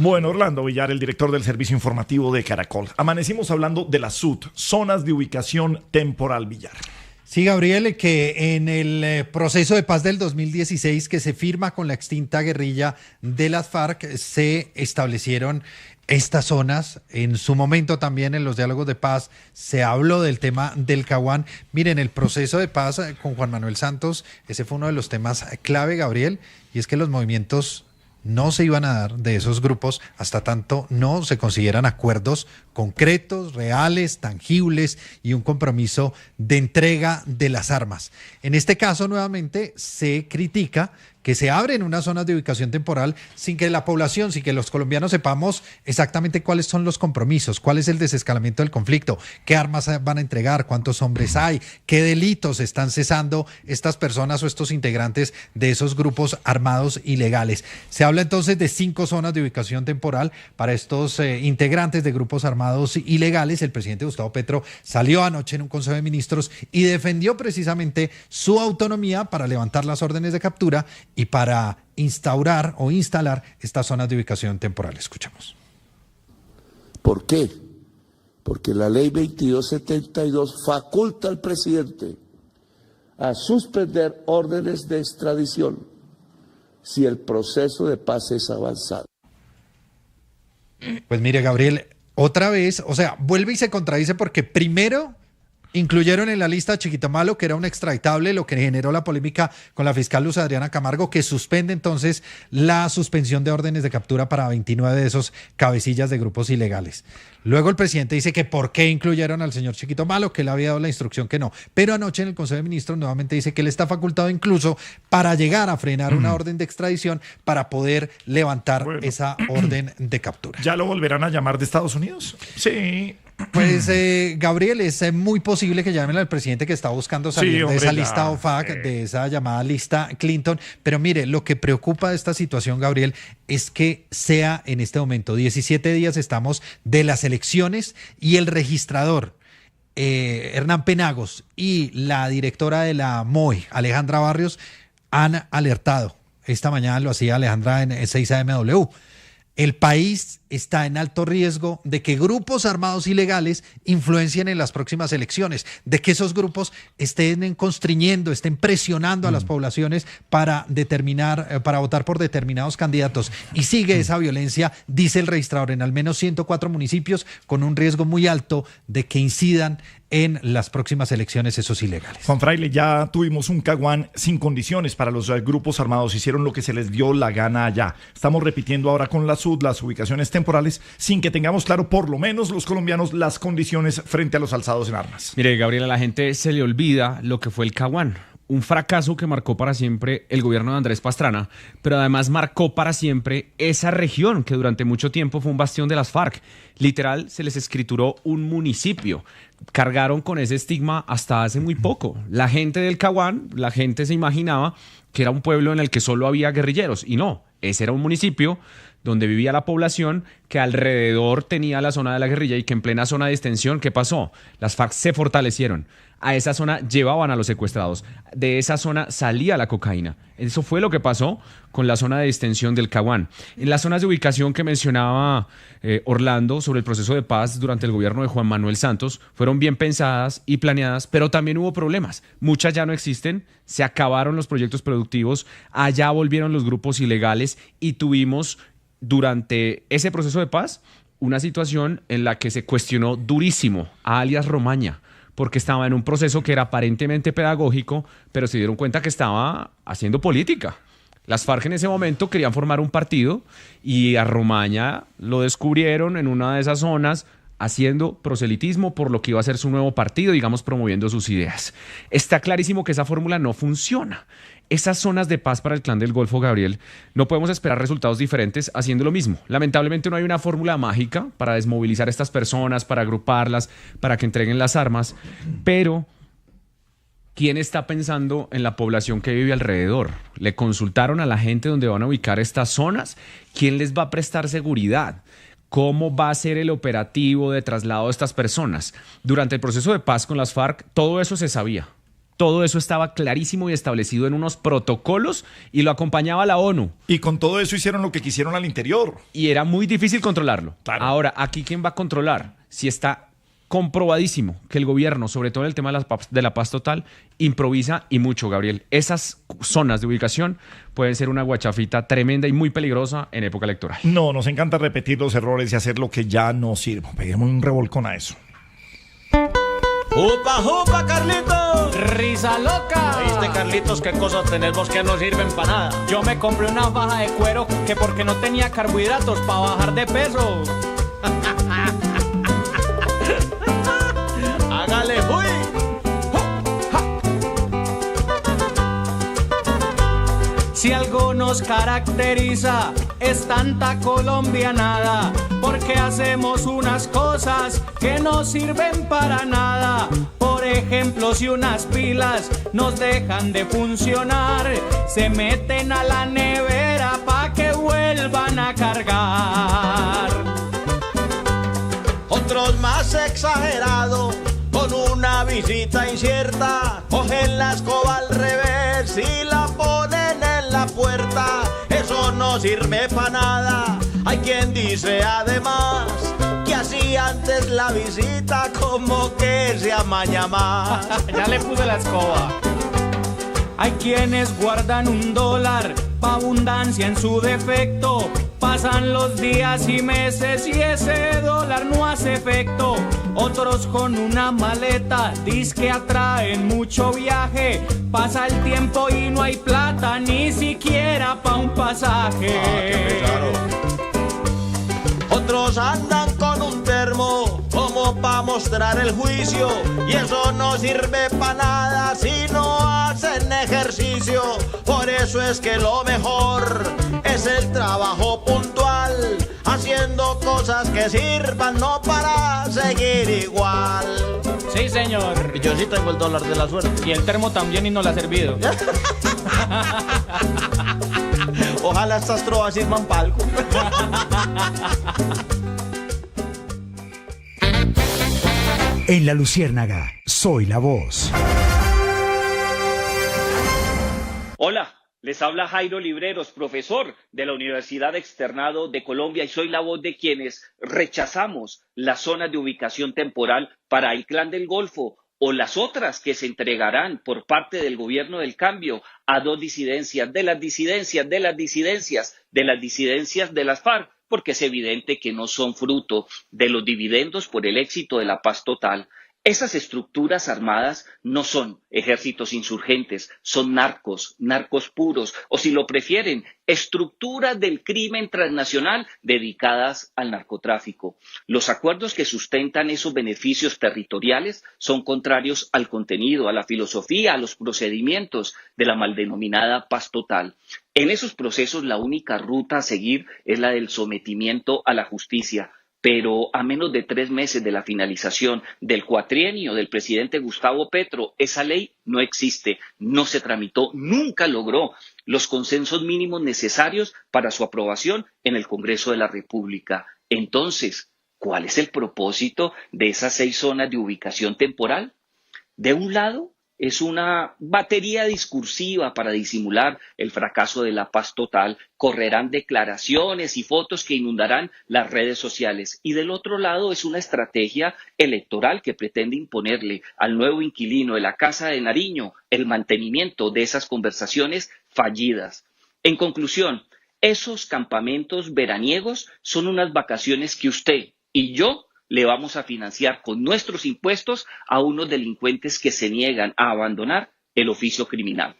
Bueno, Orlando Villar, el director del servicio informativo de Caracol. Amanecimos hablando de las ZUT, zonas de ubicación temporal, Villar. Sí, Gabriel, que en el proceso de paz del 2016 que se firma con la extinta guerrilla de las FARC se establecieron estas zonas. En su momento también en los diálogos de paz se habló del tema del Caguán. Miren, el proceso de paz con Juan Manuel Santos, ese fue uno de los temas clave, Gabriel, y es que los movimientos no se iban a dar de esos grupos hasta tanto no se consideran acuerdos concretos, reales, tangibles y un compromiso de entrega de las armas. En este caso, nuevamente, se critica que se abren unas zonas de ubicación temporal sin que la población, sin que los colombianos sepamos exactamente cuáles son los compromisos, cuál es el desescalamiento del conflicto, qué armas van a entregar, cuántos hombres hay, qué delitos están cesando estas personas o estos integrantes de esos grupos armados ilegales. Se habla entonces de 5 zonas de ubicación temporal para estos integrantes de grupos armados ilegales. El presidente Gustavo Petro salió anoche en un Consejo de Ministros y defendió precisamente su autonomía para levantar las órdenes de captura y para instaurar o instalar estas zonas de ubicación temporal. Escuchamos. ¿Por qué? Porque la ley 2272 faculta al presidente a suspender órdenes de extradición si el proceso de paz es avanzado. Pues mire, Gabriel, otra vez, o sea, vuelve y se contradice porque primero incluyeron en la lista a Chiquito Malo, que era un extraditable, lo que generó la polémica con la fiscal Luz Adriana Camargo, que suspende entonces la suspensión de órdenes de captura para 29 de esos cabecillas de grupos ilegales. Luego el presidente dice que por qué incluyeron al señor Chiquito Malo, que él había dado la instrucción que no. Pero anoche en el Consejo de Ministros nuevamente dice que él está facultado incluso para llegar a frenar una orden de extradición para poder levantar esa orden de captura. ¿Ya lo volverán a llamar de Estados Unidos? Sí. Pues, Gabriel, es muy posible que llamen al presidente que está buscando salir de esa lista OFAC, de esa llamada lista Clinton. Pero mire, lo que preocupa de esta situación, Gabriel, es que sea en este momento, 17 días estamos de las elecciones y el registrador, Hernán Penagos, y la directora de la MOE, Alejandra Barrios, han alertado. Esta mañana lo hacía Alejandra en 6AMW. El país está en alto riesgo de que grupos armados ilegales influencien en las próximas elecciones, de que esos grupos estén constriñendo, estén presionando a las poblaciones para votar por determinados candidatos. Y sigue esa violencia, dice el registrador, en al menos 104 municipios, con un riesgo muy alto de que incidan en las próximas elecciones esos ilegales. Juan Fraile, ya tuvimos un Caguán sin condiciones para los grupos armados, hicieron lo que se les dio la gana allá. Estamos repitiendo ahora con la SUD las ubicaciones temporales sin que tengamos claro, por lo menos los colombianos, las condiciones frente a los alzados en armas. Mire, Gabriela, a la gente se le olvida lo que fue el Caguán. Un fracaso que marcó para siempre el gobierno de Andrés Pastrana, pero además marcó para siempre esa región que durante mucho tiempo fue un bastión de las FARC. Literal, se les escrituró un municipio. Cargaron con ese estigma hasta hace muy poco. La gente del Caguán, la gente se imaginaba que era un pueblo en el que solo había guerrilleros, y no, ese era un municipio donde vivía la población, que alrededor tenía la zona de la guerrilla y que en plena zona de extensión, ¿qué pasó? Las FARC se fortalecieron. A esa zona llevaban a los secuestrados. De esa zona salía la cocaína. Eso fue lo que pasó con la zona de extensión del Caguán. En las zonas de ubicación que mencionaba Orlando sobre el proceso de paz durante el gobierno de Juan Manuel Santos, fueron bien pensadas y planeadas, pero también hubo problemas. Muchas ya no existen, se acabaron los proyectos productivos, allá volvieron los grupos ilegales y tuvimos durante ese proceso de paz una situación en la que se cuestionó durísimo a alias Romaña, porque estaba en un proceso que era aparentemente pedagógico, pero se dieron cuenta que estaba haciendo política. Las FARC en ese momento querían formar un partido y a Romaña lo descubrieron en una de esas zonas haciendo proselitismo por lo que iba a ser su nuevo partido, digamos, promoviendo sus ideas. Está clarísimo que esa fórmula no funciona. Esas zonas de paz para el Clan del Golfo, Gabriel, no podemos esperar resultados diferentes haciendo lo mismo. Lamentablemente no hay una fórmula mágica para desmovilizar a estas personas, para agruparlas, para que entreguen las armas, pero ¿quién está pensando en la población que vive alrededor? ¿Le consultaron a la gente dónde van a ubicar estas zonas? ¿Quién les va a prestar seguridad? ¿Cómo va a ser el operativo de traslado de estas personas? Durante el proceso de paz con las FARC, todo eso se sabía. Todo eso estaba clarísimo y establecido en unos protocolos y lo acompañaba la ONU. Y con todo eso hicieron lo que quisieron al interior. Y era muy difícil controlarlo. Claro. Ahora, ¿aquí quién va a controlar? Si está comprobadísimo que el gobierno, sobre todo en el tema de la paz total, improvisa y mucho, Gabriel. Esas zonas de ubicación pueden ser una guachafita tremenda y muy peligrosa en época electoral. No, nos encanta repetir los errores y hacer lo que ya no sirve. Peguemos un revolcón a eso. ¡Upa, upa, Carlitos! ¡Risa loca! ¿Viste, Carlitos, qué cosas tenemos que no sirven para nada? Yo me compré una faja de cuero que porque no tenía carbohidratos para bajar de peso. ¡Hágale, fui! Si algo nos caracteriza es tanta colombianada, porque hacemos unas cosas que no sirven para nada. Por ejemplo, si unas pilas nos dejan de funcionar, se meten a la nevera pa' que vuelvan a cargar. Otros más exagerados, con una visita incierta, cogen la escoba al revés y la ponen en la puerta. Eso no sirve para nada. Hay quien dice además que así antes la visita como que se amaña más. Ya le puse la escoba. Hay quienes guardan $1 pa' abundancia en su defecto. Pasan los días y meses y ese dólar no hace efecto. Otros con una maleta dizque atraen mucho viaje. Pasa el tiempo y no hay plata ni siquiera pa' un pasaje. Qué pesado. Otros andan con un termo como pa' mostrar el juicio, y eso no sirve pa' nada si no hacen ejercicio. Por eso es que lo mejor es el trabajo puntual, haciendo cosas que sirvan, no para seguir igual. Sí, señor. Y yo sí tengo el dólar de la suerte. Y el termo también y no le ha servido. Ojalá estas trovas sirvan palco. En La Luciérnaga, soy la voz. Hola, les habla Jairo Libreros, profesor de la Universidad Externado de Colombia, y soy la voz de quienes rechazamos las zonas de ubicación temporal para el Clan del Golfo o las otras que se entregarán por parte del gobierno del cambio a dos disidencias, de las disidencias, de las disidencias, de las disidencias de las FARC, porque es evidente que no son fruto de los dividendos por el éxito de la paz total. Esas estructuras armadas no son ejércitos insurgentes, son narcos, narcos puros, o si lo prefieren, estructuras del crimen transnacional dedicadas al narcotráfico. Los acuerdos que sustentan esos beneficios territoriales son contrarios al contenido, a la filosofía, a los procedimientos de la mal denominada paz total. En esos procesos la única ruta a seguir es la del sometimiento a la justicia. Pero a menos de 3 meses de la finalización del cuatrienio del presidente Gustavo Petro, esa ley no existe, no se tramitó, nunca logró los consensos mínimos necesarios para su aprobación en el Congreso de la República. Entonces, ¿cuál es el propósito de esas 6 zonas de ubicación temporal? De un lado, es una batería discursiva para disimular el fracaso de la paz total. Correrán declaraciones y fotos que inundarán las redes sociales. Y del otro lado es una estrategia electoral que pretende imponerle al nuevo inquilino de la Casa de Nariño el mantenimiento de esas conversaciones fallidas. En conclusión, esos campamentos veraniegos son unas vacaciones que usted y yo le vamos a financiar con nuestros impuestos a unos delincuentes que se niegan a abandonar el oficio criminal.